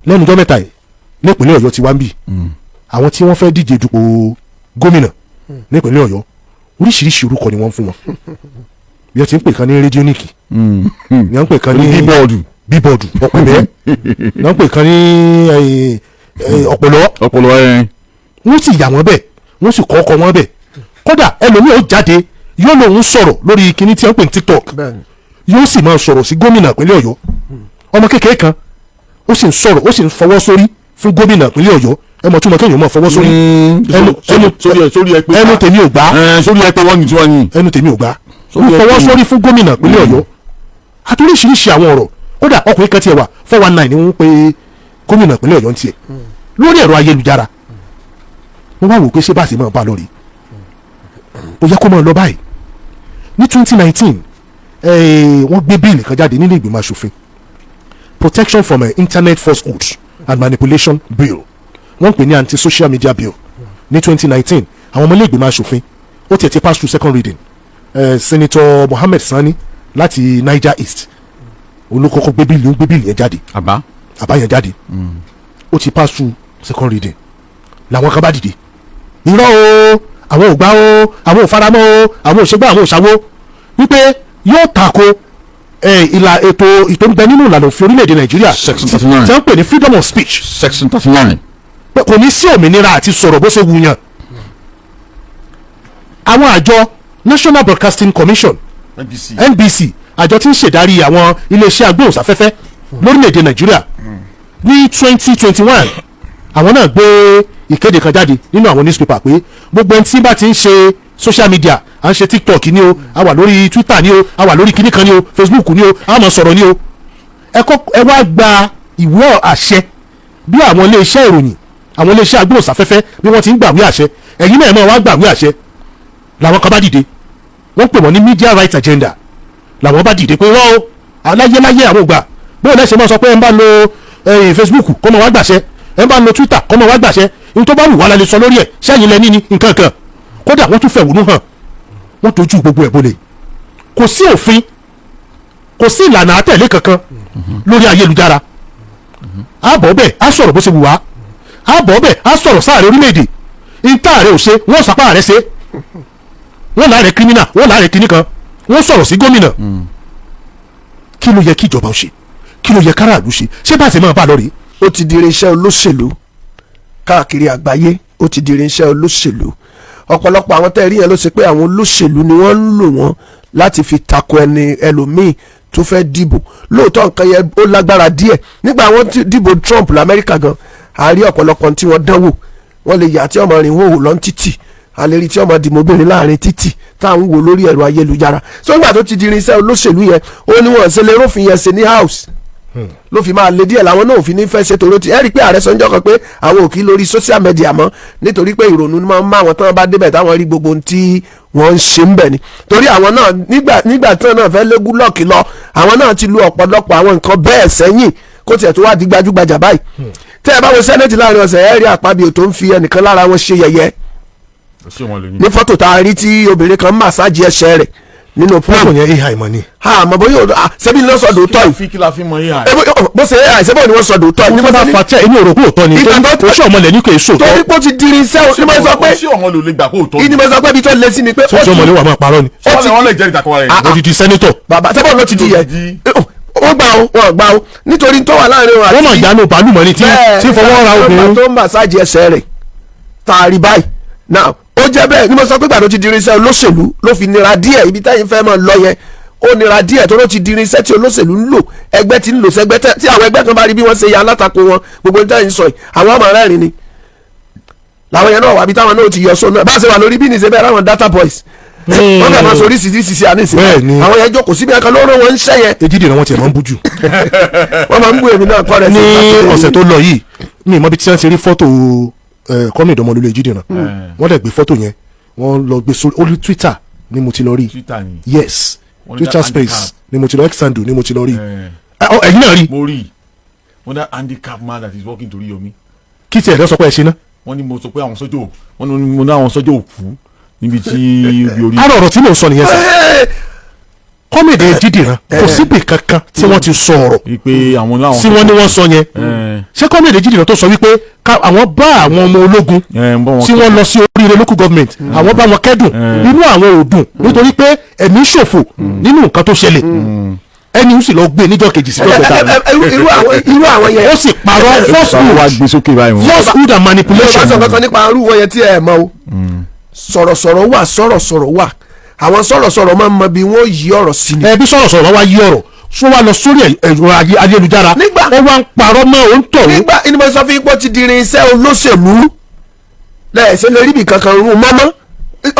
lẹ́nu ọjọ́ mẹ́ta yìí nípínlẹ̀ Ọ̀yọ́ ti wá ń bì àwọn tí wọ́n fẹ́ díje dupò gómìnà nípínlẹ̀ Ọ̀yọ́ oríṣiríṣi orúkọ ni wọ́n fún wọn bí wọ́n ti ń pè kan ní rédíónìkì ni wọ́n ń pè kan ní bíbọ̀dù ọ̀pẹ̀lẹ́ ni wọ́n ń pè kan ní ọ̀pọ̀lọ́ wọ́n sì yà wọ́n bẹ̀ wọ́n sì kọ́ ọkọ wọn bẹ̀ kódà ẹlòmíì ó jáde yóò lòun sọ̀rọ̀ lórí kinní tí wọ́n pè ní TikTok yóò sì máa sọ̀rọ̀ sí gómìnà ìpínlẹ̀ Ọ̀yọ́ ọmọ kékeré kan ó sì ń sọ̀rọ̀ ó sì ń fọwọ́ sórí fún gómìnà ìpínlẹ̀ Ọ̀yọ́ ẹ mọ̀ tí mo kéèyàn máa fọwọ́ sórí ẹnu tèmi ò gbà sórí ẹ pé wọ́n ní tí wọ́n ní ẹnu tèmi ò gbà wọ́n fọwọ́ sórí fún gómìnà ìpínlẹ̀ Ọ̀yọ́ àti oríṣiríṣi àwọn ọ̀rọ̀ kódà ọkùnrin kan tiẹ̀ wà 419 ni wọ́n pe gómìnà ìpínlẹ̀ Ọ̀yọ́ ń tiẹ̀ lórí ẹ̀rọ ayélujára wọ́n wá wò pé ṣé bá a sì máa bá a lọ rí ó yẹ kó máa lọ báyìí ní 2019 wọ́n gbé bíìlì kan jáde nínú ìgbìmọ̀ asòfin protection from internet falsehoods and manipulation bill wọ́n pè ní anti-social media bill ní 2019 àwọn ọmọ ilé ìgbìmọ̀ asòfin ó tiẹ̀ ti pass through second reading senator Mohammed Sani láti Niger East olùkọ́kọ́ gbé bíìlì yẹn jáde àbá yẹn jáde ó ti pass through second reading làwọn kan bá dìde irọ́ o àwọn ò gbà o àwọn ò faramọ́ o àwọn ò ṣègbà àwọn ò ṣàwó wípé yóò tako ìlà ètò ìtòǹbẹ nínú ìlànà òfin orílẹ̀-èdè Nàìjíríà section 39 tí wọ́n pè ní freedom of speech section 39 pé kò ní sí òmìnira àti sọ̀rọ̀ bó ṣe wù yàn. àwọn àjọ National Broadcasting Commission NBC àjọ tí ń ṣèdarí àwọn iléeṣẹ́ agbóhùnsáfẹ́fẹ́ lórílẹ̀-èdè Nàìjíríà ní 2021 àwọn náà gbé ìkéde kan jáde nínú àwọn newspaper pé gbogbo ẹni tí bá ti ń ṣe social media à ń ṣe TikTok ni o a wà lórí Twitter ni o a wà lórí kinní kan ni o Facebook ni o a máa sọ̀rọ̀ ni o ẹ wá gba ìwé àṣẹ bí àwọn iléeṣẹ́ ìròyìn àwọn iléeṣẹ́ agbóhùnsáfẹ́fẹ́ bí wọ́n ti ń gbàwé àṣẹ ẹ̀yin náà máa wá gbàwé àṣẹ làwọn kan bá dìde wọ́n pè wọ́n ní media rights agenda làwọn bá dìde pé wọ́n o aláyéláyé àwọn ògbà bóun náà ṣe máa sọ pé ẹ ń bá lo Facebook kọ́ máa wá gbàṣẹ ẹ ń bá lo Twitter kọ́ máa wá gbàṣẹ ní tó bá wù wá la lè sọ lórí ẹ̀ sẹ́yìn lẹ́ni ni nǹkan kan kódà wọ́n tún fẹ̀hónú hàn wọ́n tójú gbogbo ẹ̀ bọ́lẹ̀ kò sí òfin kò sí ìlànà àtẹ̀lé kankan lórí ayélujára àbọ̀ bẹ́ẹ̀ á sọ̀rọ̀ bó ṣe wù wá àbọ̀ bẹ́ẹ̀ á sọ̀rọ̀ sáàrẹ̀ orílẹ̀-èdè ìta rẹ̀ ò ṣe wọ́n sàpá rẹ̀ ṣe wọ́n láàrẹ̀ kírímínà wọ́n láàrẹ̀ kíní kan wọ́n sọ̀rọ̀ sí gómìnà kí ló yẹ kí ìjọba ó ṣe kí ló yẹ káràlú ṣe ṣé bá ṣe máa bá lọ rèé. ó ti di irinṣẹ́ olóṣèlú káàkiri àgbáyé ó ti di irinṣẹ́ olóṣèlú ọ̀pọ̀lọpọ̀ àwọn tẹ́ rí yẹn ló ṣe pé àwọn olóṣèlú ni wọ́n ń lò wọ́n láti fi tako ẹlòmíì tó fẹ́ dìbò lóòótọ́ nǹkan yẹn ó lágbára díẹ̀ nígbà wọ́n dìbò Trump lamẹ́ríkà gan a rí ọ̀pọ̀lọpọ̀ tí wọ́n dánwò wọ́n lè yà tí ọmọ rìn wòwò lọ́n títì a lè rí tí ọmọ dìmọ̀bìnrin láàrin títì táwọn wò lórí ẹ̀rọ ayélujára so nígbà tó ti di irinṣẹ́ olóṣèlú yẹn ó ní wọ́n ṣe lè rófin yẹn ṣe ní house ló fi máa le díẹ̀ làwọn náà ò fi ní fẹ́ ṣe tòró ti ẹ rí i pé ààrẹ sọ́njọ́ kan pé àwọn ò kí lórí social media mọ́ nítorí pé ìrònú máa ń má àwọn tán bá débẹ̀ táwọn rí gbogbo ohun tí wọ́n ń ṣe ń bẹ̀ ni torí àwọn náà nígbà tí wọ́n náà fẹ́ légún lọ́ọ̀kì lọ àwọn náà ti lu ọ̀pọ̀lọpọ̀ àwọn nǹkan bẹ́ẹ̀ sẹ́yìn kó tiẹ̀ tó wá di gbajúgbajà báyìí tẹ́ ẹ bá wo sẹ́nẹ̀tì láàrin ọ̀sẹ̀ ẹ rí Àpábíò tó ń fi ẹnìkan lára wọn ṣe yẹ̀yẹ́ ní fọ́tò tá a rí tí obìnrin kan màsáàjì ẹsẹ̀ rẹ̀ nínú fúlàmù yẹn ai mọ ni. àmọ́ bóyá ṣebí ni wọ́n sọ dòótọ́ yìí. kí la fi mọ ai. bó ṣe ai ṣebí ni wọ́n sọ dòótọ́ yìí. nígbà tá a fa tẹ inú òròkú òtọ́ ni tó ṣe ọmọlẹ̀ ní kò èso tọ́. torí pé ó ti dirin iṣẹ́ ní mo sọ pé ṣé ọmọ ló lè gbà kó tọ́. ìní mo sọ pé ibi tó lé sí ni pé. ṣé ọmọlẹ̀ wà máa parọ́ ni. wọ́n lè jẹ́ ìtàkùn rẹ̀. odidi sẹ́nitọ̀. bàbá sẹ́bọ̀ ló ti di yẹ wọ́n gbà ó nítorí tó wà láàrin wọn àti. wọ́n máa jánu bàálù mọ́ ni tí fọwọ́ ra obìnrin. tó ń màsáàjì ẹsẹ̀ rẹ̀ tààrí báyìí now ó jẹ́ bẹ́ẹ̀ ni mo sọ pé gbàdó ti di irinṣẹ́ olóṣèlú ló fi nira díẹ̀ ibi táyìn fẹ́ máa lọ yẹn ó nira díẹ̀ tó ló ti di irinṣẹ́ tí olóṣèlú ń lò ẹgbẹ́ ti ń lò sẹ́gbẹ́ tí àwọn ẹgbẹ́ kan bá rí bí wọ́n ṣe ya alátakò wọn gbogbo ní táyìn sọ yìí àwọn ọmọ rẹ́rìn ni làwọn yẹn náà wà bí táwọn náà ti yọ sọ náà bá a ṣe wà lórí bí nìṣẹ́ bẹ́ẹ̀ láwọn data boys wọ́n kà máa sọ oríṣiríṣi àníṣe àwọn yẹn jókòó síbi ẹ̀ka lóró wọn ń ṣẹ́ yẹn. Ejide náà wọ́n tiẹ̀ máa ń bú jù. wọ́n máa ń bú èmi náà kọ́ rẹ̀ sí ní ọ̀sẹ̀ tó lọ yìí mi ì mọ̀ bí tí wọ́n ṣe rí fọ́tò kọ́mí ìdánmọ́lólú Ejide náà wọ́n dẹ̀ gbé fọ́tò yẹn wọ́n lọ gbé sórí orí Twitter ni mo ti lọ rí yes Twitter space ni mo ti lọ Xandle ni mo ti lọ rí ẹ̀yin náà rí. mo rí wọ́n dá handicap man that is working to Oriyomi. kí tiẹ̀ lọ sọ pé ẹ ṣe ná. wọ́n ní mo sọ pé àwọn sọ́jọ́ wọ́n ní mo ní àwọn sọ́jọ́ òkú níbi tí ibi orí. ara ọ̀rọ̀ tí mò ń sọ nìyẹn sọ kọ́mẹ̀dẹ̀ Jídìran kò síbi kankan tí wọ́n ti sọ ọ̀rọ̀ wípé àwọn láwọn. tí wọ́n ní wọ́n sọ yẹn ṣé kọ́mẹ̀dẹ̀ Jídìran tó sọ wípé àwọn bá àwọn ọmọ ológun tí wọ́n lọ sí oríire local government àwọn bá wọn kẹ́dùn inú àwọn ò dùn nítorí pé ẹ̀mí ṣòfò nínú nǹkan tó ṣẹlẹ̀ ẹni ó sì lọ gbé níjọ́ kejì sí lọ́kọ̀ọ́ta irú àwọn yẹn ó sì parọ́ falsehood and manipulation. ṣé kankan nípa arú wọn yẹn tí ẹ mọ̀ o sọ̀rọ̀sọ̀rọ̀ wà sọ̀rọ̀sọ̀rọ̀ wà àwọn sọ̀rọ̀sọ̀rọ̀ máa ń mọ bí wọ́n yí ọ̀rọ̀ sí ni. ẹbí sọ̀rọ̀sọ̀rọ̀ wá yí ọ̀rọ̀ sọ wá lọ sórí ẹ̀rọ ayélujára ó wá ń parọ́ mọ́ òun tọ̀ wọ́n. nígbà inú mọ̀ sọ fún ipò ti di irinṣẹ́ olóṣèlú lẹ́ẹ̀ṣẹ́ lè rí ibì kankan rún mọ́mọ́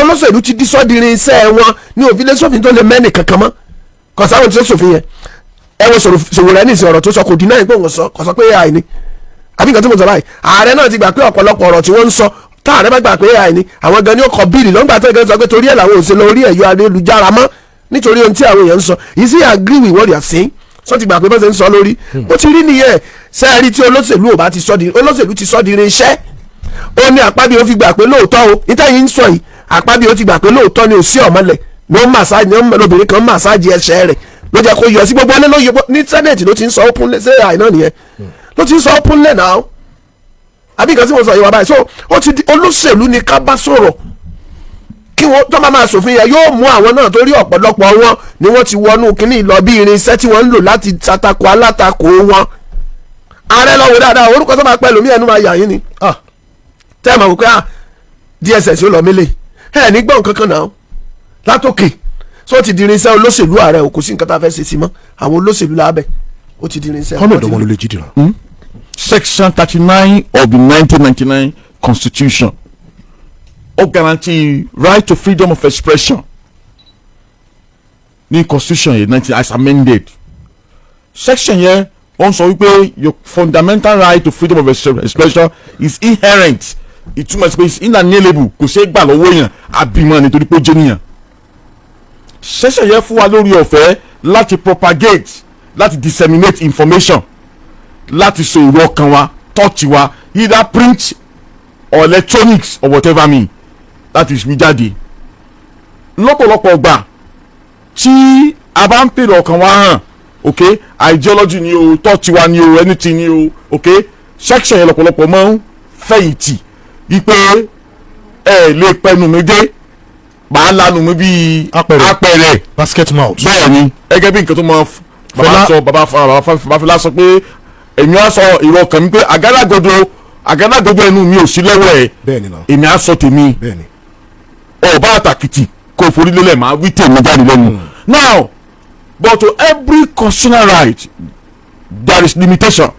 olóṣèlú ti di sọ́ọ́ di irinṣẹ́ wọn ní òfin lẹ́sọ̀fin tó lè mẹ́nì kankan mọ́ kọ̀sáwọn tí ó ṣòfin yẹn ẹ wo Sowore ní ìsìn ọ̀rọ̀ tó sọ kò dín náà pé òun sọ kò sọ pé AI ni àbí nǹkan tí mo sọ báyìí ààrẹ náà ti gbà pé ọ̀pọ̀lọpọ̀ ọ̀rọ̀ tí wọ́n ń sọ táàrẹ bá gbà pé AI ni àwọn gan ni ó kọ bíìlì lọ́gbà tó ń sọ pé torí ẹ̀ làwọn òṣèlú orí ẹ̀yọ ayélujára mọ́ nítorí ohun tí àwọn èèyàn ń sọ yìí sí agree with what you are saying sọ ti gbà pé bó ṣe ń sọ lórí ó ti rí nìyẹn sẹ́ẹ̀rí tí olóṣèlú ò bá ti sọ di olóṣèlú ti sọ di irinṣẹ́ ó ní Akpabio fi gbà pé lóòótọ́ o ìtẹ̀yìn ń sọ yìí Akpabio ti gbà pé lóòótọ́ ni ò sí ọ̀mọ́lẹ̀ ní ó màsáàjì ní obìnrin kan màsáàjì ẹsẹ̀ rẹ̀ ló jẹ́ kó yọ sí gbogbo ẹni lóye ní sẹ́nẹ̀tì ló ti ń sọ openly ṣé àìná nìyẹn ló ti ń sọ openly now àbí nǹkan tí mo sọ yìí wà báyìí so ó ti di olóṣèlú ni ká bá sọ̀rọ̀ kí wọ́n tó máa ṣòfin yẹn yóò mú àwọn náà torí ọ̀pọ̀lọpọ̀ wọn ni wọ́n ti wọnú kínní lọ bí irinṣẹ́ tí wọ́n ń lò láti ṣàtakò alátakò wọn ààrẹ lọ́wọ́ dáadáa orúkọ tó máa pẹ́ lómi ẹnu máa yà yín ni tẹ́ ẹ̀ máa wò pé DSS ó lọ mélé ẹ̀ ní gbọ́n kankan náà látòkè so ti di irinṣẹ́ olóṣèlú ààrẹ o kò sí nǹkan tá a fẹ́ ṣe sí mọ́ àwọn olóṣèlú lábẹ́ ó ti di irinṣẹ́. kọ́mẹ̀dọ̀ wọn ló lè Jídìran. Section 39 of the 1999 Constitution ó guarantee right to freedom of expression ní constitution yẹn 19 as amended section yẹn wọ́n sọ wípé your fundamental right to freedom of expression is inherent ìtumọ̀ sí pé it's inalienable kò ṣeé gbà lọ́wọ́ èèyàn àbímọ nítorí pé ó jẹ́ nìyàn section yẹn fún wa lórí ọ̀fẹ́ láti propagate láti disseminate information láti sọ èrò ọkàn wa touch wa either print or electronics or whatever mean láti fi jáde lọ́pọ̀lọpọ̀ ọgbà tí a bá ń pèrè ọkàn wa hàn ok ideology ni o touch wa ni o anything ni o ok section yẹn lọ́pọ̀lọpọ̀ máa ń fẹ̀yìntì wípé ẹ lè pẹnu mi dé màá lanu mi bíi apẹ̀rẹ̀ basket mouth. bẹ́ẹ̀ ni gẹ́gẹ́ bí nǹkan tó mọ bàbá Fẹlá sọ pé èmi á sọ èrò ọkàn mi pé àgádágodo ẹnu mi ò sí lọ́wọ́ ẹ̀ èmi á sọ tèmi ọba àtàkìtì kò forí lélẹ̀ máa wí tèmi jáde lẹ́nu. Now but to every constitutional right there is limitation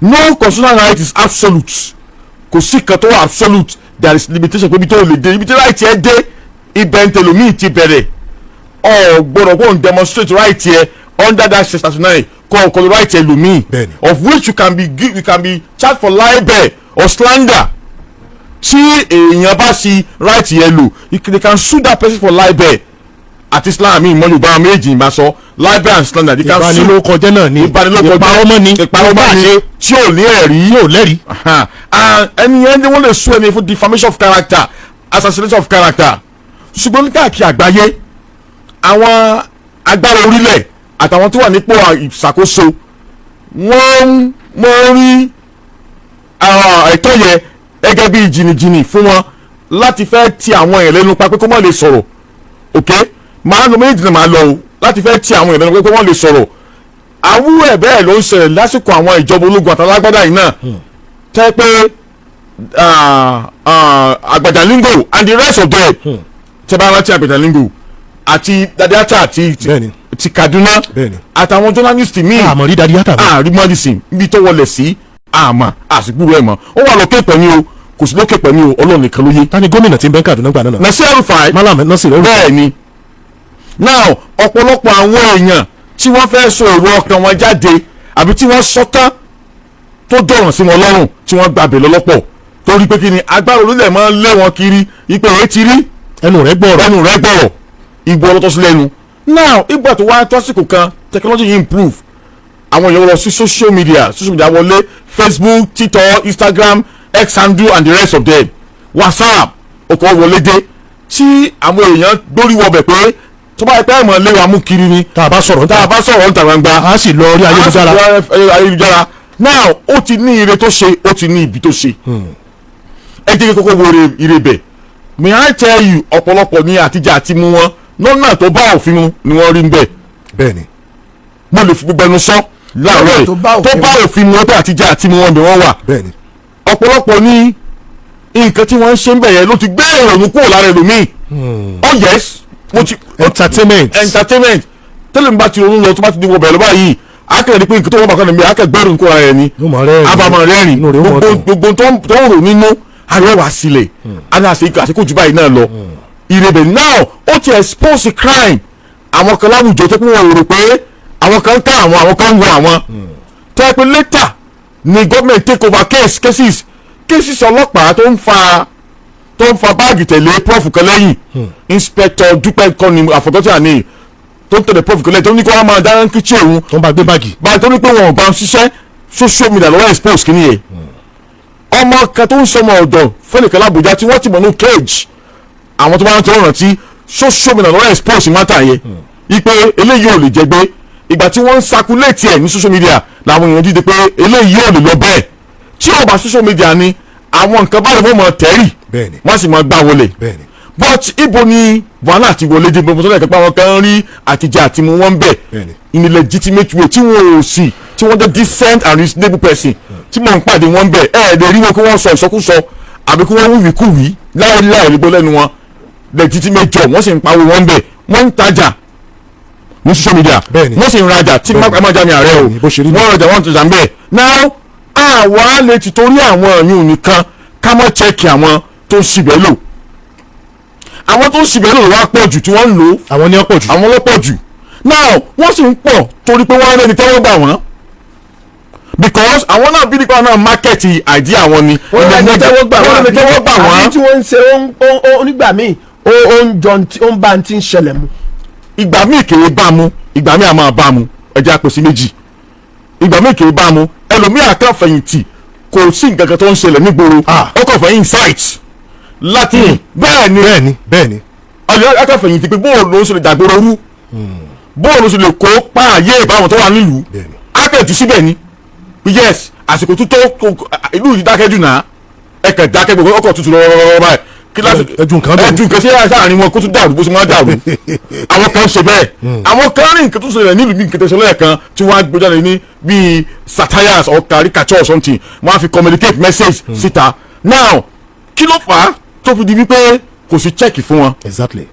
no constitutional right is absolute kò sí kan tó wà absolute there is limitation pé ibi tó lè dé ibi tí right yẹ dé ibẹ̀ ń tẹlomi ti bẹ̀rẹ̀ gbọ́dọ̀ kó n demonstrate right yẹ under that section 39 kọ́ right yẹ lomi of which you can be charged for libel or slander tí èèyàn bá ṣi right yẹ lò they can sue that person for libel àti Islam ìmọ̀ Yorùbá méjì ìbá sọ libel and slander they can sue ìbanilórúkọjẹ́ náà ni ìparọ́mọ́ ni tí ò ní ẹ̀rí yóò lẹ́rìí ẹni yẹn ni wọ́n lè sue ẹni fún defamation of character assassination of character ṣùgbọ́n káàkiri àgbáyé àwọn agbára orílẹ̀ àtàwọn tó wà nípò ìṣàkóso wọ́n rí ẹ̀tọ́ yẹ gẹ́gẹ́ bí jìnnìjìnnì fún wọn láti fẹ́ ti àwọn èèyàn lẹ́nu pa pé kó má lè sọ̀rọ̀ ok màá lọ méjì náà máa lọ o láti fẹ́ ti àwọn èèyàn lẹ́nu pé kó má lè sọ̀rọ̀ àwúrò ẹ̀ bẹ́ẹ̀ ló ń ṣẹlẹ̀ lásìkò àwọn ìjọba ológun àtàlágbádá yìí náà tẹ́ pé Agbajalingo and the rest of them tẹ́ bá rántí Agbajalingo àti Dadiata àti ti Kaduna àtàwọn journalist míì àmọ̀rí Dadiata àrímọ́dísìn níbi tó wọlé sí àmọ́ àsìkò rẹ̀ mọ́ ó wà lókè pẹ̀lú o kò sí lókè pẹ̀lú o Ọlọ́run nìkan ló yé. ta ni gómìnà tí ń bẹ Kaduna gbà náà. Nasir El-Rufai bẹ́ẹ̀ ni now ọ̀pọ̀lọpọ̀ àwọn èèyàn tí wọ́n fẹ́ sọ èrò ọkàn wọn jáde àbí tí wọ́n sọ tán tó dọ̀ràn sí wọn lọ́rùn tí wọ́n gbàbẹ̀ lọ́lọ́pọ̀ torí pé kí ni agbára orílẹ̀ máa ń lé wọn kiri ipò rẹ̀ ti rí ẹnu rẹ̀ gbọ́rọ̀ ìgbọ́ ọlọ́tọ́ sí lẹ́nu. Now ìgbà tó wá tọ́síkò kan technology improve àwọn èèyàn lọ sí social media wọlé Facebook Twitter Instagram X handle and the rest of them WhatsApp ọkọ̀ wọlé dé tí àwọn èèyàn gbórí wọbẹ̀ pé tó bá yẹ pé ẹ̀mọ̀ lé wa mú kiri ni tá a bá sọ̀rọ̀ níta gbangba a sì lọ orí ayélujára now ó ti ní ire tó ṣe ó ti ní ibi tó ṣe ẹ jẹ́ kí kókó wo ire bẹ̀ may I tell you ọ̀pọ̀lọpọ̀ ní àtijọ́ àti mú wọn lọ́nà tó bá òfin mu ni wọ́n rí ń bẹ̀. bẹ́ẹ̀ni mo lè fi gbogbo ẹnu sọ láàárọ̀ tó bá òfin mu ọtí àtijọ́ àti mú wọn bí wọ́n wà. bẹ́ẹ̀ni ọ̀pọ̀lọpọ̀ ní nǹkan tí wọ́n ń ṣe ń bẹ̀ yẹn ló ti gbé ìrònú kúrò lára ẹlòmíì. oh yes entertainment tẹ́lẹ̀ mi bá ti ronú lọ tó bá ti di wọ bẹ̀rẹ̀ báyìí akẹ́rẹ́ ni pé nǹkan tó wọ́n bá kàn ní mi akẹ́gbẹ́rún kúrò ara ẹni abamọ̀ rẹ́rìn gbogbo tó ń rò nínú àríwá sílẹ̀ àti àsìkò jù báyìí náà lọ ìrèbè now ó ti expose crime àwọn kan láwùjọ tó kún wọn rò pé àwọn kan ń ká àwọn kan ń wọ àwọn tó yẹ pé later ni government take over cases ọlọ́pàá tó ń fa báàgì tẹ̀lé prof kan lẹ́yìn inspector dúpẹ́ kọ́ni àfọ̀tọ́tì àní tó ń tẹ̀lé prof kan lẹ́yìn tó ní kí wọ́n máa dáná kíchìn òun tó ń bá gbé báàgì tó ní pé wọn ò bá ń ṣiṣẹ́ social media lọ́wọ́ expose kìíní yẹn ọmọ kan tó ń sọmọ ọ̀dọ̀ fẹ́nìkan lábújá tí wọ́n ti mọ̀ ní cage àwọn tó bá ń tọ́ rántí social media lọ́wọ́ expose mátà yẹn ipe eléyìí ò lè jẹ gbé ìgbà tí wọ́n ń circulate ẹ̀ ní social media làwọn èèyàn dídé pé eléyìí ò lè lọ bẹ́ẹ̀ tí ò bá social media ni àwọn nǹkan báyìí wọ́n mọ̀ tẹ́rì wọ́n sì mọ̀ gbà wọlé but ibo ni wàhálà ti wọlé dé gbogbo tó lẹ́ẹ̀kẹ́ pé àwọn kan rí àtijọ́ àti mu wọ́n bẹ̀ in a legitimate way tí wọ́n ò sì tí wọ́n jẹ́ decent and reasonable person tí mò ń pàdé wọn bẹ̀ lè rí wọn kí wọ́n sọ ìsọkúsọ àbí kí wọ́n wíwìkúwì láìláì nígbó lẹ́nu wọn legitimate job wọ́n sì ń pawó wọn bẹ̀ wọ́n ń tajà ní social media wọ́n sì ń rajà tí má já mi ààrẹ o wọ́n rajà wọ́n tajà ń bẹ̀ now àwa lè ti torí àwọn ẹ̀yìn nìkan ká mọ́ chẹ́ẹ̀kì àwọn tó ń ṣìbẹ́ lò àwọn tó ń ṣìbẹ́ lò wá pọ̀ jù tí wọ́n ń lò àwọn ni wọ́n pọ̀ jù àwọn ló pọ̀ jù now wọ́n sì ń pọ̀ torí pé wọ́n rẹ́ni tẹ́wọ́ gbà wọ́n because àwọn náà bí nípa náà market idea wọn ni wọ́n rẹ́ni tẹ́wọ́ gbà wọ́n àbí tí wọ́n ń ṣe onígbà míì ó ń bá ti ń ṣẹlẹ̀ mu. ìgbà míì kéré bá mu ìgbà míì a máa bá mu ẹja pèsè méjì ìgbà míì kéré bá mu ẹlòmíì àkànfẹ̀yìntì kò sí nǹkan kan tó ń ṣẹlẹ̀ nígboro ọkọ̀ fẹ̀yìn site láti bẹ́ẹ̀ni àkànfẹ̀yìntì pé bóòlù ló ń ṣe lè dàgbòrò rú bóòlù ló ṣe lè kó páàyè ìbáwọn tó wà nílùú akẹ́ẹ̀tì síbẹ̀ ni yes àsìkò tó ìlú yìí dákẹ́ jù náà ẹ̀kẹ́ dákẹ́ gbogbo ọkọ̀ tuntun lọ́wọ́ báyìí kíláàsì ẹ̀jú nǹkan sí àárín wọn kó tún dàrú bó ṣe máa dàrú àwọn kan ṣe bẹ́ẹ̀ àwọn kan rìn nǹkan tó ṣẹlẹ̀ nílùú bí nǹkan tó ṣẹlẹ̀ kan tí wọ́n á gbé jáde ní bíi satires or caricature or something wọ́n á fi communicate message síta now kí ló fà á tó fi di wípé kò sí check fún wọn. exactly